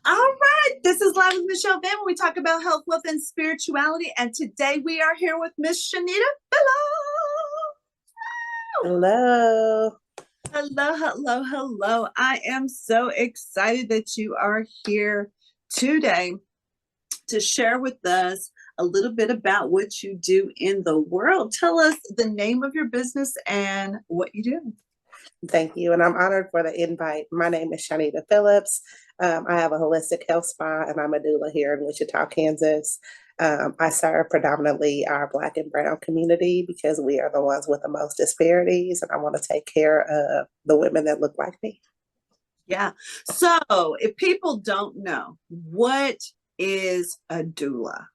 All right, this is Live with Michelle Van, where we talk about health, wealth, and spirituality. And today we are here with Miss Shaunita Phillips. Hello. Hello, hello, hello. I am so excited that you are here today to share with us a little bit about what you do in the world. Tell us the name of your business and what you do. Thank you. And I'm honored for the invite. My name is Shaunita Phillips. I have a holistic health spa and I'm a doula here in Wichita, Kansas. I serve predominantly our Black and Brown community because we are the ones with the most disparities, and I want to take care of the women that look like me. Yeah. So if people don't know, what is a doula?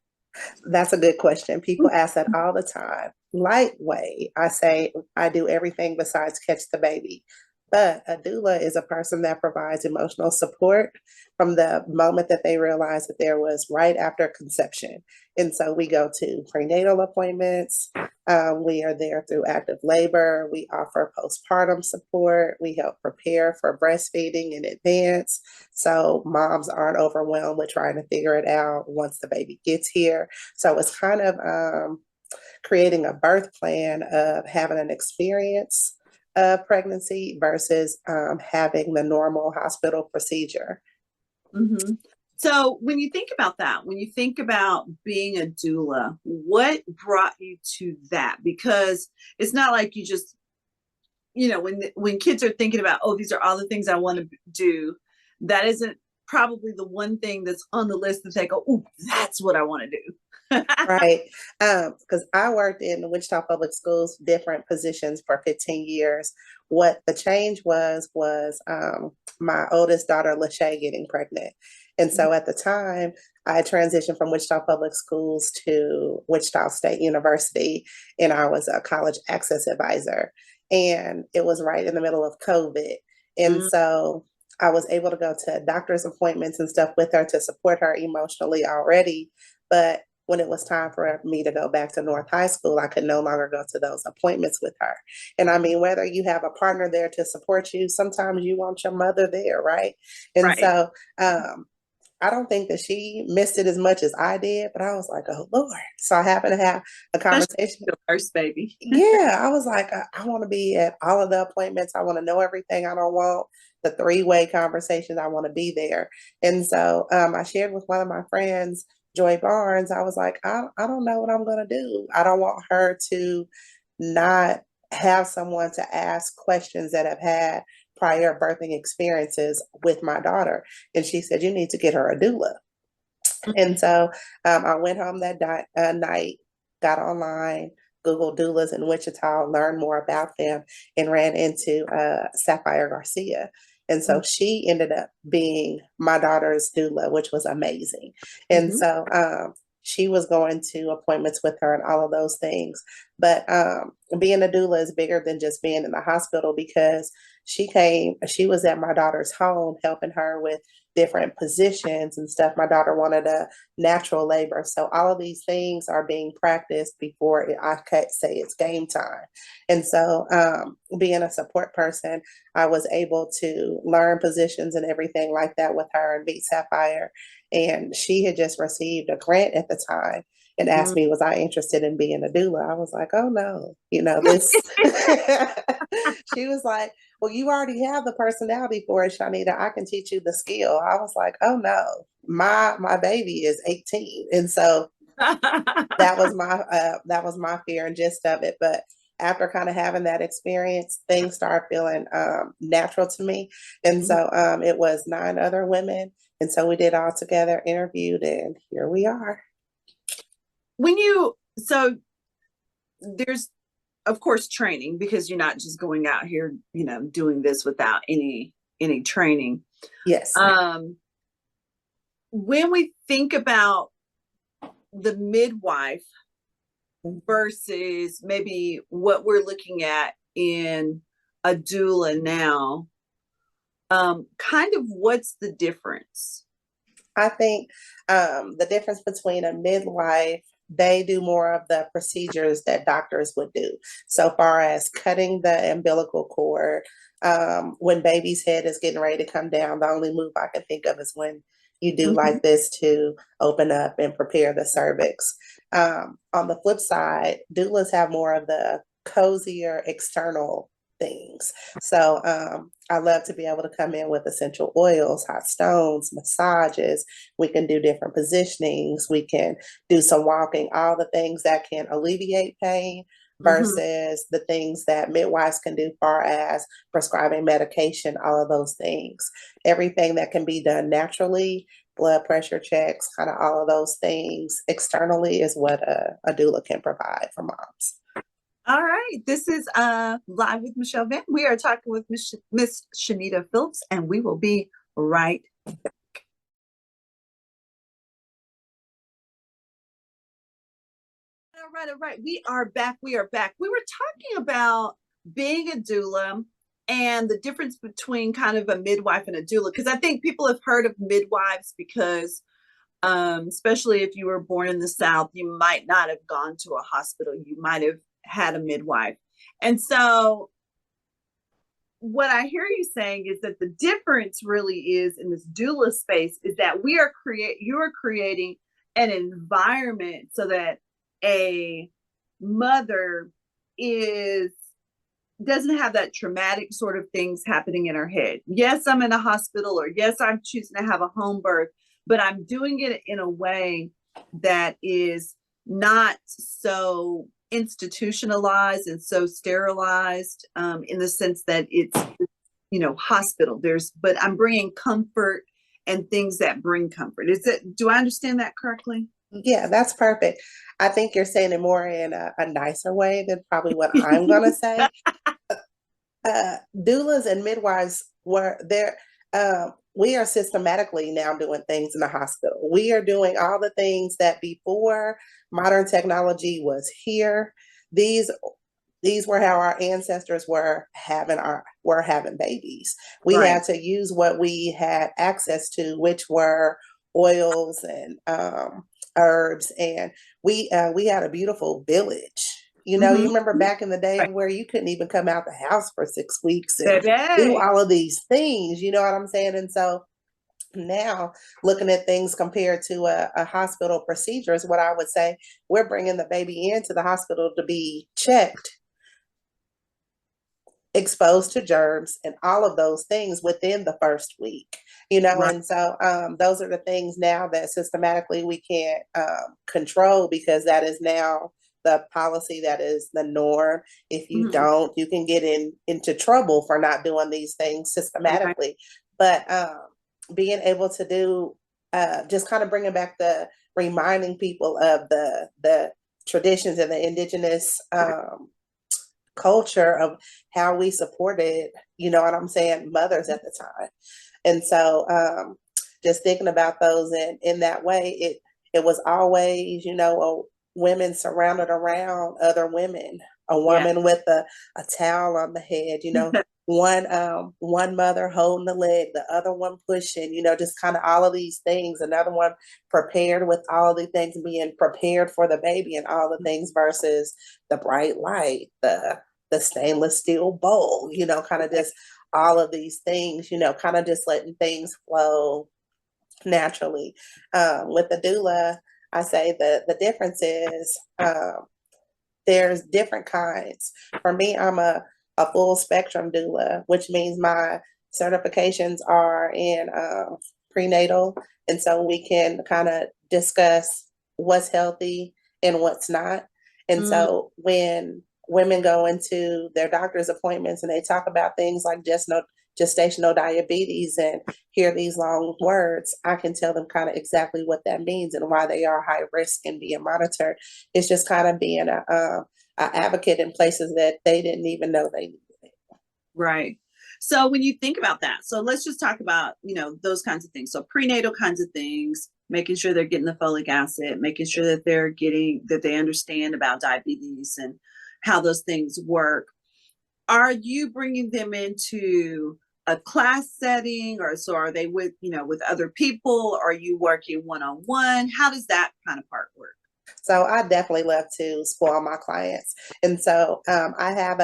That's a good question. People ask that all the time. Lightweight, I say I do everything besides catch the baby. But a doula is a person that provides emotional support from the moment that they realize that there was right after conception. And so we go to prenatal appointments. We are there through active labor. We offer postpartum support. We help prepare for breastfeeding in advance so moms aren't overwhelmed with trying to figure it out once the baby gets here. So it's kind of creating a birth plan of having an experience of pregnancy versus having the normal hospital procedure. Mm-hmm. So when you think about that, when you think about being a doula, what brought you to that? Because it's not like you just, when kids are thinking about, oh, these are all the things I want to do, that isn't probably the one thing that's on the list that they go, oh, that's what I want to do. Right. Because I worked in the Wichita Public Schools, different positions for 15 years. What the change was my oldest daughter, Lachey, getting pregnant. And so at the time, I transitioned from Wichita Public Schools to Wichita State University, and I was a college access advisor. And it was right in the middle of COVID. And so I was able to go to doctor's appointments and stuff with her to support her emotionally already. But when it was time for me to go back to North High School, I could no longer go to those appointments with her. And I mean, whether you have a partner there to support you, sometimes you want your mother there, right? And Right. so I don't think that she missed it as much as I did, but I was like, oh, Lord. So I happened to have a conversation. The first baby. Yeah, I was like, I want to be at all of the appointments. I want to know everything. I don't want the three-way conversations. I want to be there. And so I shared with one of my friends, Joy Barnes. I was like, I don't know what I'm going to do. I don't want her to not have someone to ask questions that have had prior birthing experiences with my daughter. And she said, you need to get her a doula. And so I went home that night, got online, Googled doulas in Wichita, learned more about them, and ran into Sapphire Garcia. And so she ended up being my daughter's doula, which was amazing. And so she was going to appointments with her and all of those things. But being a doula is bigger than just being in the hospital because she was at my daughter's home helping her with different positions and stuff. My daughter wanted a natural labor. So all of these things are being practiced before I could say it's game time. And so being a support person, I was able to learn positions and everything like that with her and meet Sapphire. And she had just received a grant at the time and asked me, was I interested in being a doula? I was like, oh no, this. She was like, well, you already have the personality for it, Shaunita. I can teach you the skill. I was like, oh no, my baby is 18. And so that was my fear and gist of it. But after kind of having that experience, things started feeling natural to me. And so it was 9 other women. And so we did all together, interviewed, and here we are. So there's, of course, training, because you're not just going out here, doing this without any training. Yes. When we think about the midwife versus maybe what we're looking at in a doula now, kind of what's the difference? I think the difference between a midwife, they do more of the procedures that doctors would do. So far as cutting the umbilical cord, when baby's head is getting ready to come down, the only move I can think of is when you do Mhm. like this to open up and prepare the cervix. On the flip side, doulas have more of the cozier external things. So I love to be able to come in with essential oils, hot stones, massages. We can do different positionings. We can do some walking, all the things that can alleviate pain Mhm. versus the things that midwives can do far as prescribing medication, all of those things. Everything that can be done naturally, blood pressure checks, kind of all of those things externally is what a doula can provide for moms. All right. This is Live with Michelle Van. We are talking with Miss Shaunita Phillips, and we will be right. All right, all right. We are back. We are back. We were talking about being a doula and the difference between kind of a midwife and a doula, because I think people have heard of midwives because especially if you were born in the South, you might not have gone to a hospital. You might have had a midwife. And so what I hear you saying is that the difference really is in this doula space is that you're creating an environment so that a mother is doesn't have that traumatic sort of things happening in her head. Yes, I'm in a hospital, or yes, I'm choosing to have a home birth, but I'm doing it in a way that is not so institutionalized and so sterilized, in the sense that it's, hospital. But I'm bringing comfort and things that bring comfort. Do I understand that correctly? Yeah, that's perfect. I think you're saying it more in a nicer way than probably what I'm going to say. Doulas and midwives were there. We are systematically now doing things in the hospital. We are doing all the things that before modern technology was here. These these were how our ancestors were having babies. We Right. had to use what we had access to, which were oils and herbs, and we had a beautiful village. You Mm-hmm. remember back in the day Right. where you couldn't even come out the house for 6 weeks and do Baby. all of these things. You know what I'm saying? And so now, looking at things compared to a hospital procedures, what I would say, we're bringing the baby into the hospital to be checked, exposed to germs and all of those things within the first week. Right. And so those are the things now that systematically we can't control, because that is now the policy, that is the norm. If you Mm-hmm. don't, you can get into trouble for not doing these things Right. systematically. But being able to do, just kind of bringing back the reminding people of the traditions and the indigenous culture of how we supported, you know what I'm saying, mothers at the time. And so just thinking about those in that way, it was always, women surrounded around other women, a Yeah. woman with a towel on the head, one mother holding the leg, the other one pushing, just kind of all of these things, another one prepared with all the things, being prepared for the baby and all the things versus the bright light, the stainless steel bowl, kind of just all of these things, kind of just letting things flow naturally. With the doula, I say the difference is there's different kinds. For me, I'm a full spectrum doula, which means my certifications are in prenatal. And so we can kind of discuss what's healthy and what's not. And Mm, so when women go into their doctor's appointments and they talk about things like gestational diabetes and hear these long words, I can tell them kind of exactly what that means and why they are high risk and being monitored. It's just kind of being a advocate in places that they didn't even know they needed. right. So when you think about that, so let's just talk about, those kinds of things. So prenatal kinds of things, making sure they're getting the folic acid, making sure that that they understand about diabetes and how those things work. Are you bringing them into a class setting, or so are they with other people? Are you working one-on-one? How does that kind of part work? So I definitely love to spoil my clients. And so I have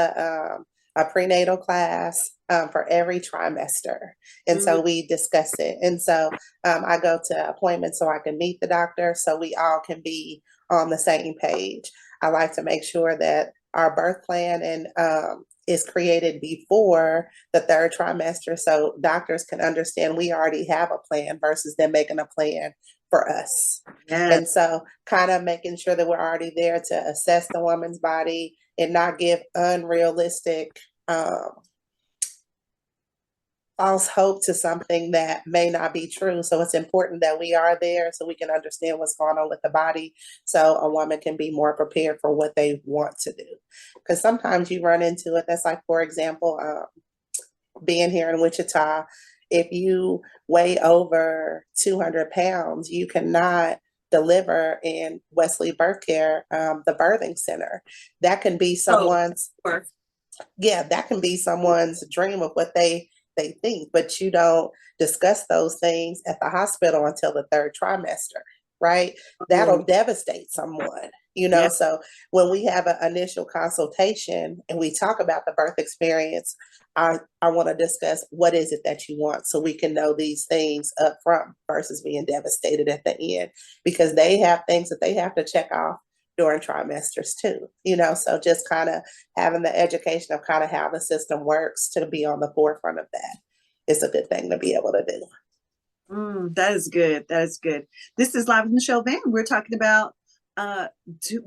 a prenatal class for every trimester. And Mm, so we discuss it. And so I go to appointments so I can meet the doctor so we all can be on the same page. I like to make sure that our birth plan and is created before the third trimester so doctors can understand we already have a plan versus them making a plan for us. yes. And so kind of making sure that we're already there to assess the woman's body and not give unrealistic false hope to something that may not be true. So it's important that we are there so we can understand what's going on with the body so a woman can be more prepared for what they want to do. Because sometimes you run into it. That's like, for example, being here in Wichita, if you weigh over 200 pounds, you cannot deliver in Wesley Birth Care, the birthing center. That can be Oh, someone's, or yeah, that can be someone's dream of what they think, but you don't discuss those things at the hospital until the third trimester, right? oh, That'll devastate someone, you yeah. know. So when we have an initial consultation and we talk about the birth experience, I want to discuss what is it that you want so we can know these things up front versus being devastated at the end because they have things that they have to check off during trimesters too, you know. So just kind of having the education of kind of how the system works to be on the forefront of that is a good thing to be able to do. That is good. That is good. This is Live with Michelle Van. We're talking about uh,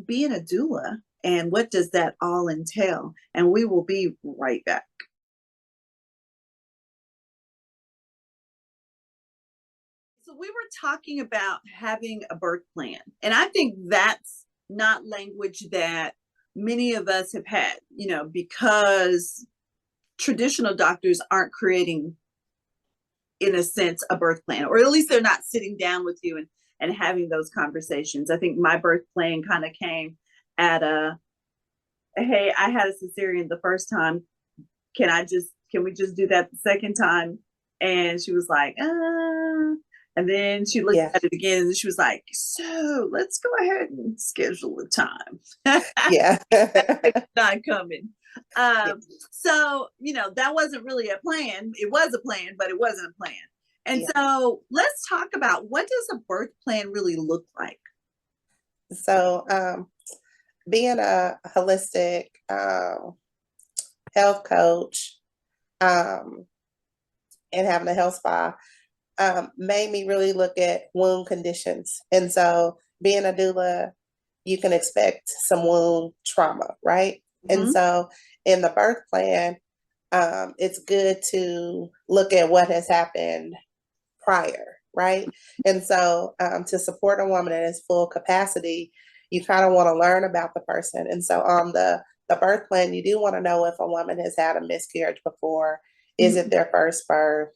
being a doula and what does that all entail. And we will be right back. So we were talking about having a birth plan, and I think that's not language that many of us have had, because traditional doctors aren't creating, in a sense, a birth plan, or at least they're not sitting down with you and having those conversations. I think my birth plan kind of came at hey, I had a cesarean the first time. Can we just do that the second time? And she was like, and then she looked Yeah, at it again and she was like, so let's go ahead and schedule a time. yeah. Not coming. Yeah. That wasn't really a plan. It was a plan, but it wasn't a plan. And Yeah. so let's talk about, what does a birth plan really look like? So being a holistic health coach um, and having a health spa made me really look at wound conditions. And so being a doula, you can expect some wound trauma, right? And Mhm. so in the birth plan, it's good to look at what has happened prior, right? And so to support a woman in its full capacity, you kind of want to learn about the person. And so on the birth plan, you do want to know if a woman has had a miscarriage before. Is it Mhm. their first birth?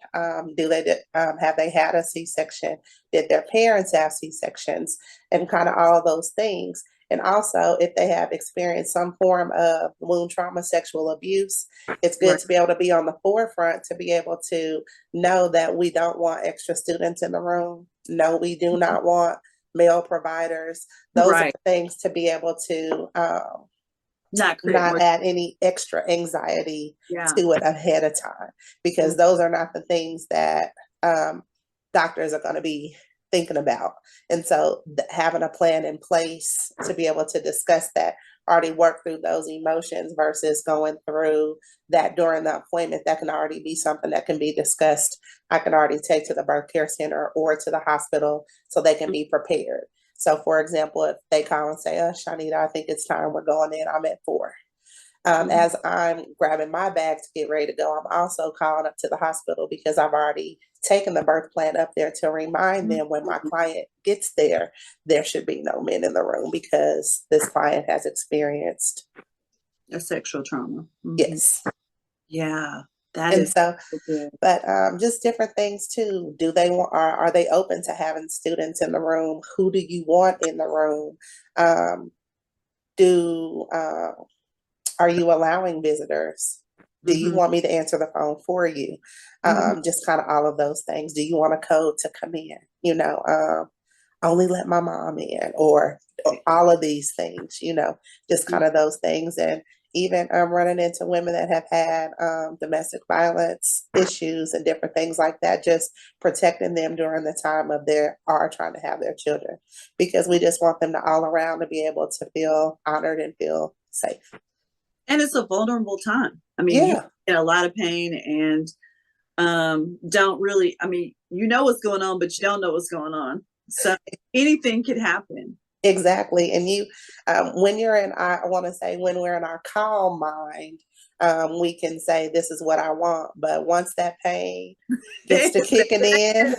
Do they have they had a C-section? Did their parents have C-sections? And kind of all of those things. And also, if they have experienced some form of wound trauma, sexual abuse, it's good Right. to be able to be on the forefront to be able to know that we don't want extra students in the room. No, we do not want male providers. Those are Right. things to be able to Not create not more. add any extra anxiety Yeah. to it ahead of time, because those are not the things that um, doctors are going to be thinking about. And so having a plan in place to be able to discuss that, already work through those emotions versus going through that during the appointment, that can already be something that can be discussed. I can already take to the birth care center or to the hospital so they can be prepared. So, for example, if they call and say, Shaunita, I think it's time we're going in, I'm at 4. Mhm. As I'm grabbing my bag to get ready to go, I'm also calling up to the hospital because I've already taken the birth plan up there to remind them when my client gets there, there should be no men in the room because this client has experienced, A sexual trauma. yes. Yeah, that And is so, so good. but just different things too. Do they want, are they open to having students in the room? Who do you want in the room? Um, do Are you allowing visitors? Do you Mhm. want me to answer the phone for you? Mhm. Just kind of all of those things. Do you want a code to come in? Only let my mom in, or all of these things, just kind of those things. And even running into women that have had domestic violence issues and different things like that, just protecting them during the time of their are trying to have their children, because we just want them to all around to be able to feel honored and feel safe. And it's a vulnerable time. I mean, you're Yeah, in a lot of pain and don't really, I mean, you know what's going on, but you don't know what's going on. So anything could happen. exactly. And you, when you're in, I want to say, when we're in our calm mind, we can say, this is what I want. But once that pain gets to kicking in,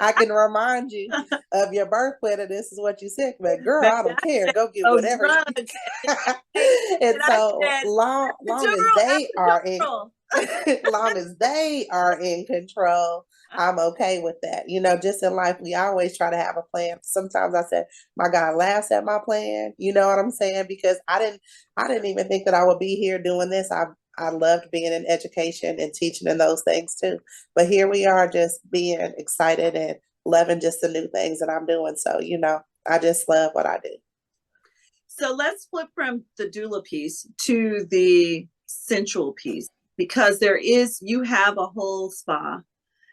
I can remind you of your birth plan, and this is what you said. But girl, I don't care. Go get Oh, whatever you. drugs. And And I so said, long as epidural, they are in, epidural. long as they are in control, I'm okay with that. You know, just in life, we always try to have a plan. Sometimes I said, my God laughs at my plan. You know what I'm saying? Because I didn't even think that I would be here doing this. I loved being in education and teaching and those things too. But here we are, just being excited and loving just the new things that I'm doing. So, you know, I just love what I do. So let's flip from the doula piece to the sensual piece, because you have a whole spa.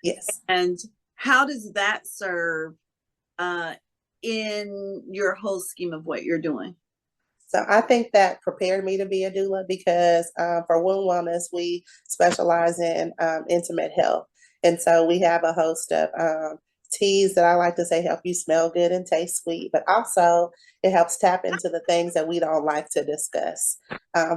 Yes. And how does that serve uh, in your whole scheme of what you're doing? So I think that prepared me to be a doula because for wound wellness, we specialize in intimate health. And so we have a host of teas that I like to say help you smell good and taste sweet, but also it helps tap into the things that we don't like to discuss.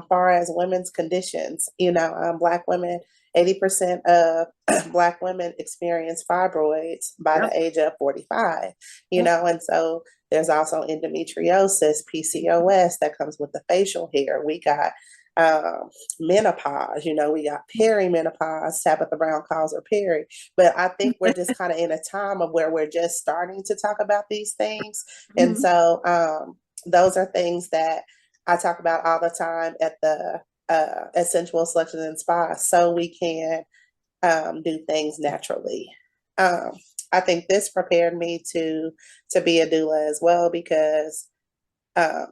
Far as women's conditions, you know, Black women, 80% of Black women experience fibroids by Yep. the age of 45, you Yep. know, and so there's also endometriosis, PCOS that comes with the facial hair. We got um, menopause, you know, we got perimenopause, Tabitha Brown calls her peri. But I think we're just kind of in a time of where we're just starting to talk about these things. And Mhm. so those are things that I talk about all the time at the Essential Selections and Spa, so we can do things naturally. Um, I think this prepared me to be a doula as well because um,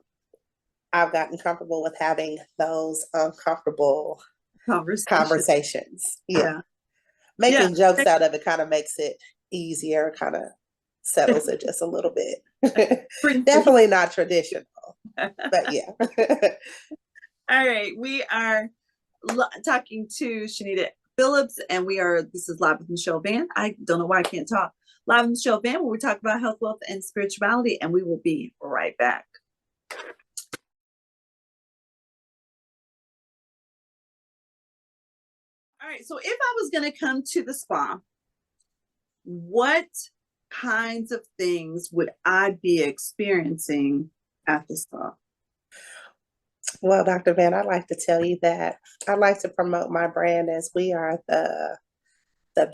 I've gotten comfortable with having those uncomfortable Conversation. conversations. Yeah, Yeah. Yeah. making jokes out of it kind of makes it easier, kind of settles it just a little bit. Brings the heat. Definitely not traditional, but yeah. All right. We are talking to Shaunita Phillips, and this is Live with Michelle Van. I don't know why I can't talk. Live with Michelle Van, where we talk about health, wealth, and spirituality, and we will be right back. All right. So if I was going to come to the spa, what kinds of things would I be experiencing at the spa? Well, Dr. Van, I'd like to tell you that I like to promote my brand as we are the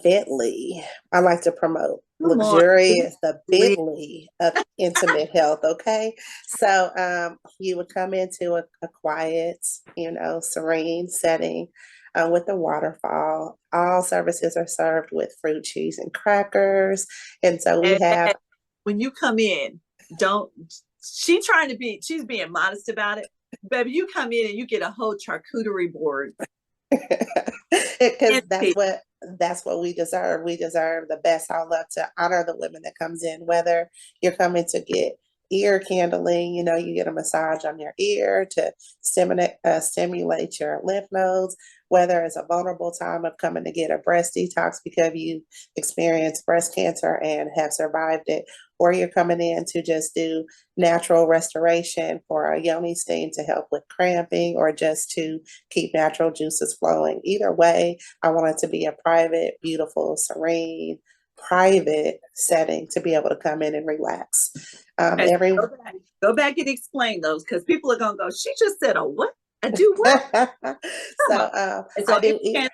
Bentley. I like to promote Come on, luxurious, the please. Bentley of intimate health. Okay. So you would come into a quiet, you know, serene setting with a waterfall. All services are served with fruit, cheese, and crackers. And so we And have when you come in, don't she's being modest about it. Baby, you come in and you get a whole charcuterie board. because Empty. that's what we deserve. We deserve the best. I love to honor the women that comes in, whether you're coming to get ear candling, you know, you get a massage on your ear to stimulate your lymph nodes, whether it's a vulnerable time of coming to get a breast detox because you experienced breast cancer and have survived it, or you're coming in to just do natural restoration for a yoni steam to help with cramping or just to keep natural juices flowing. Either way, I want it to be a private, beautiful, serene, private setting to be able to come in and relax. Okay, Every go back and explain those, because people are gonna go, she just said a what? I do what? so Come on. And I so do ear.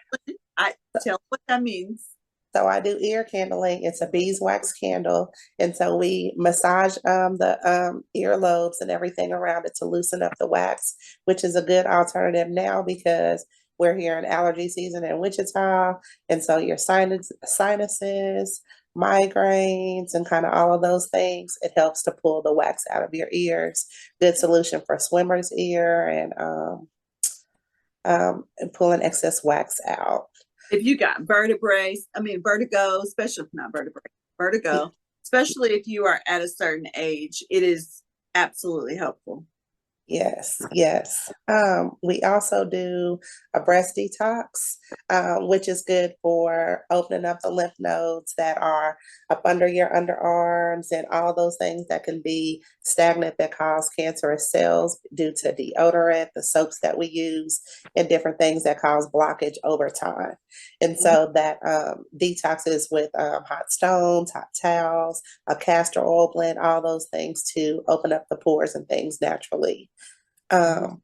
I tell what that means. So I do ear candling. It's a beeswax candle, and so we massage the earlobes and everything around it to loosen up the wax, which is a good alternative now because we're here in allergy season in Wichita, and so your sinuses, migraines, and kind of all of those things, it helps to pull the wax out of your ears. Good solution for swimmer's ear and and pulling excess wax out. If you got vertigo, especially not vertigo, especially if you are at a certain age, it is absolutely helpful. Yes, yes. We also do a breast detox, which is good for opening up the lymph nodes that are up under your underarms and all those things that can be stagnant that cause cancerous cells due to deodorant, the soaps that we use, and different things that cause blockage over time. And so that detoxes with hot stones, hot towels, a castor oil blend, all those things to open up the pores and things naturally. Um,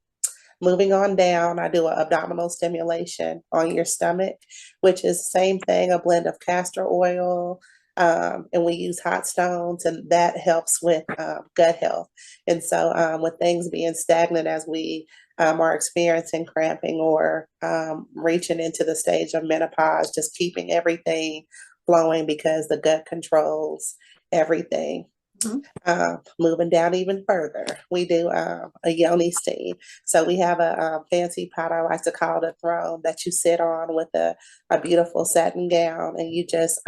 Moving on down, I do an abdominal stimulation on your stomach, which is the same thing, a blend of castor oil. And we use hot stones, and that helps with gut health. And so, with things being stagnant as we are experiencing cramping or reaching into the stage of menopause, just keeping everything flowing because the gut controls everything. Mm-hmm. Moving down even further, we do a yoni steam. So we have a fancy pot, I like to call it a throne, that you sit on with a beautiful satin gown, and you just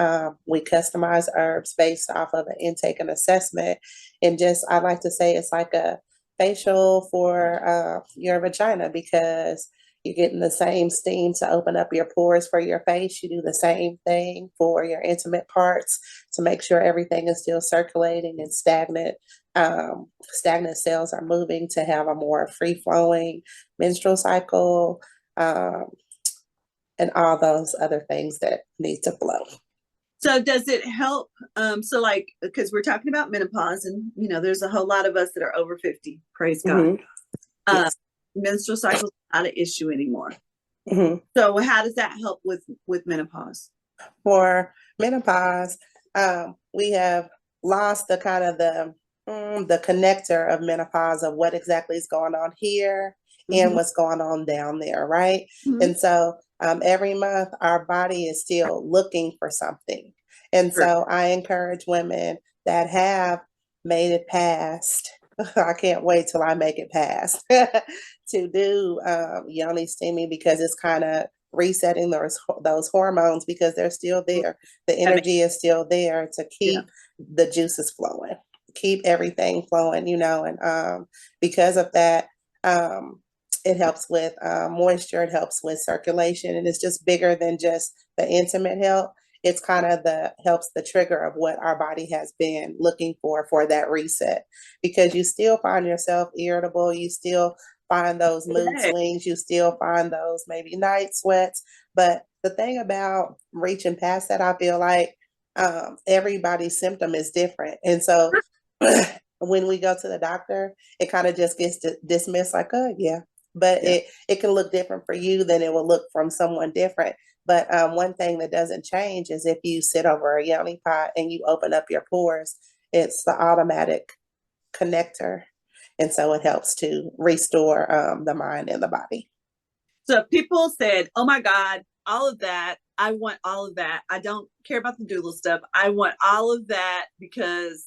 we customize herbs based off of an intake and assessment, and just I like to say it's like a facial for your vagina because you're getting the same steam to open up your pores for your face. You do the same thing for your intimate parts to make sure everything is still circulating and stagnant. Stagnant cells are moving to have a more free flowing menstrual cycle, and all those other things that need to flow. So does it help? So like, because we're talking about menopause, and there's a whole lot of us that are over 50. Praise God. Mm-hmm. Yes. Menstrual cycles not an issue anymore. Mm-hmm. So how does that help with menopause? For menopause, we have lost the kind of the connector of menopause of what exactly is going on here and Mm-hmm. what's going on down there, right? Mm-hmm. And so every month our body is still looking for something. And Sure. so I encourage women that have made it past. I can't wait till I make it past to do yoni steaming because it's kind of resetting those hormones because they're still there. The energy is still there to Yeah. keep the juices flowing, keep everything flowing, and because of that, it helps with moisture, it helps with circulation, and it's just bigger than just the intimate health. It's kind of helps the trigger of what our body has been looking for that reset, because you still find yourself irritable, you still find those mood swings, you still find those maybe night sweats. But the thing about reaching past that, I feel like everybody's symptom is different. And so when we go to the doctor, it kind of just gets dismissed like, oh, yeah. But Yeah. it can look different for you than it will look from someone different. But one thing that doesn't change is if you sit over a yoni pot and you open up your pores, it's the automatic connector. And so it helps to restore the mind and the body. So people said, oh my God, all of that. I want all of that. I don't care about the doula stuff. I want all of that because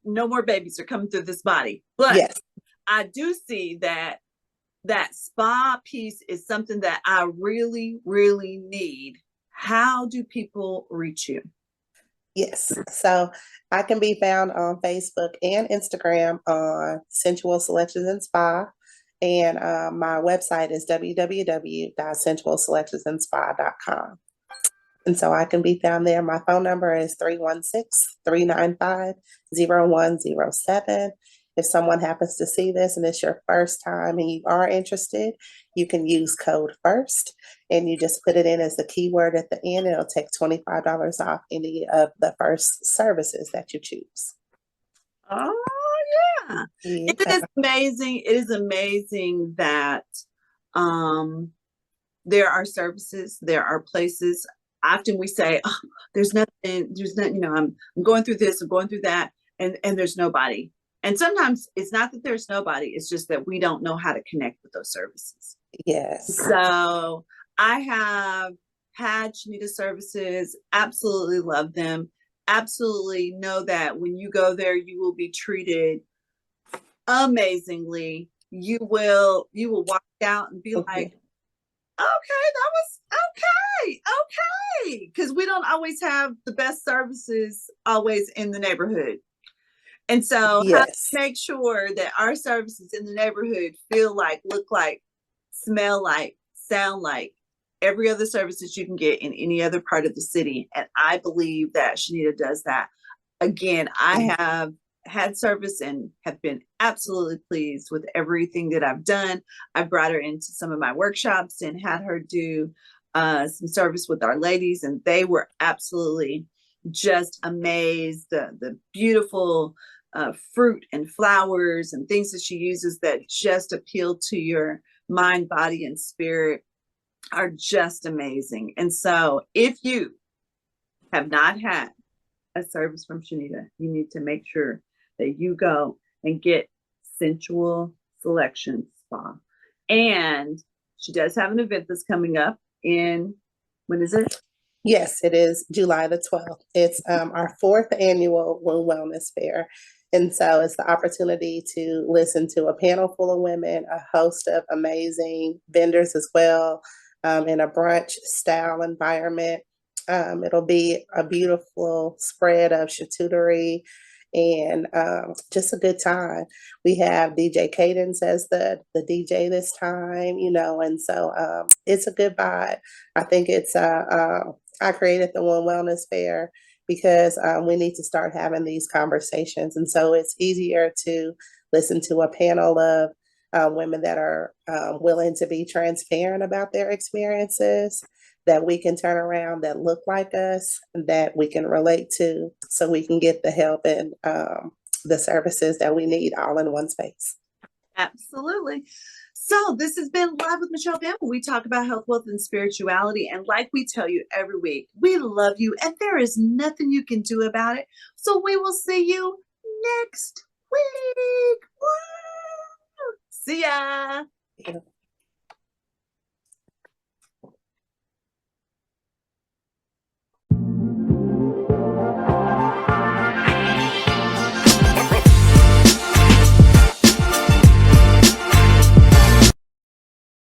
no more babies are coming through this body. But Yes. I do see that spa piece is something that I really, really need. How do people reach you? Yes. So I can be found on Facebook and Instagram on Sensual Selections and Spa. And my website is www.sensualselectionsandspa.com. And so I can be found there. My phone number is 316-395-0107. If someone happens to see this and it's your first time and you are interested, you can use code FIRST and you just put it in as the keyword at the end. It'll take $25 off any of the first services that you choose. Oh, yeah. Yeah. It is amazing. It is amazing that there are services, there are places. Often we say, oh, there's nothing, I'm going through this, I'm going through that, and there's nobody. And sometimes it's not that there's nobody, it's just that we don't know how to connect with those services. Yes. So I have had Shaunita services, absolutely love them. Absolutely know that when you go there, you will be treated amazingly. You will walk out and be Yeah. like, okay, that was okay, okay, because we don't always have the best services always in the neighborhood. And so, how to Yes. make sure that our services in the neighborhood feel like, look like, smell like, sound like every other service that you can get in any other part of the city. And I believe that Shaunita does that. Again, I have had service and have been absolutely pleased with everything that I've done. I brought her into some of my workshops and had her do some service with our ladies, and they were absolutely just amazed. The beautiful fruit and flowers and things that she uses that just appeal to your mind, body, and spirit are just amazing. And so, if you have not had a service from Shaunita, you need to make sure that you go and get Sensual Selection Spa. And she does have an event that's coming up in, when is it? Yes, it is July the 12th. It's our fourth annual Womb Wellness Fair. And so it's the opportunity to listen to a panel full of women, a host of amazing vendors as well, in a brunch style environment. It'll be a beautiful spread of charcuterie and just a good time. We have DJ Cadence as the DJ this time, you know, and so it's a good vibe. I think it's I created the One Wellness Fair because we need to start having these conversations. And so it's easier to listen to a panel of women that are willing to be transparent about their experiences, that we can turn around, that look like us, that we can relate to, so we can get the help and the services that we need all in one space. Absolutely. So this has been Live with Michelle Bamble. We talk about health, wealth, and spirituality. And like we tell you every week, we love you and there is nothing you can do about it. So we will see you next week. Woo! See ya. Yeah.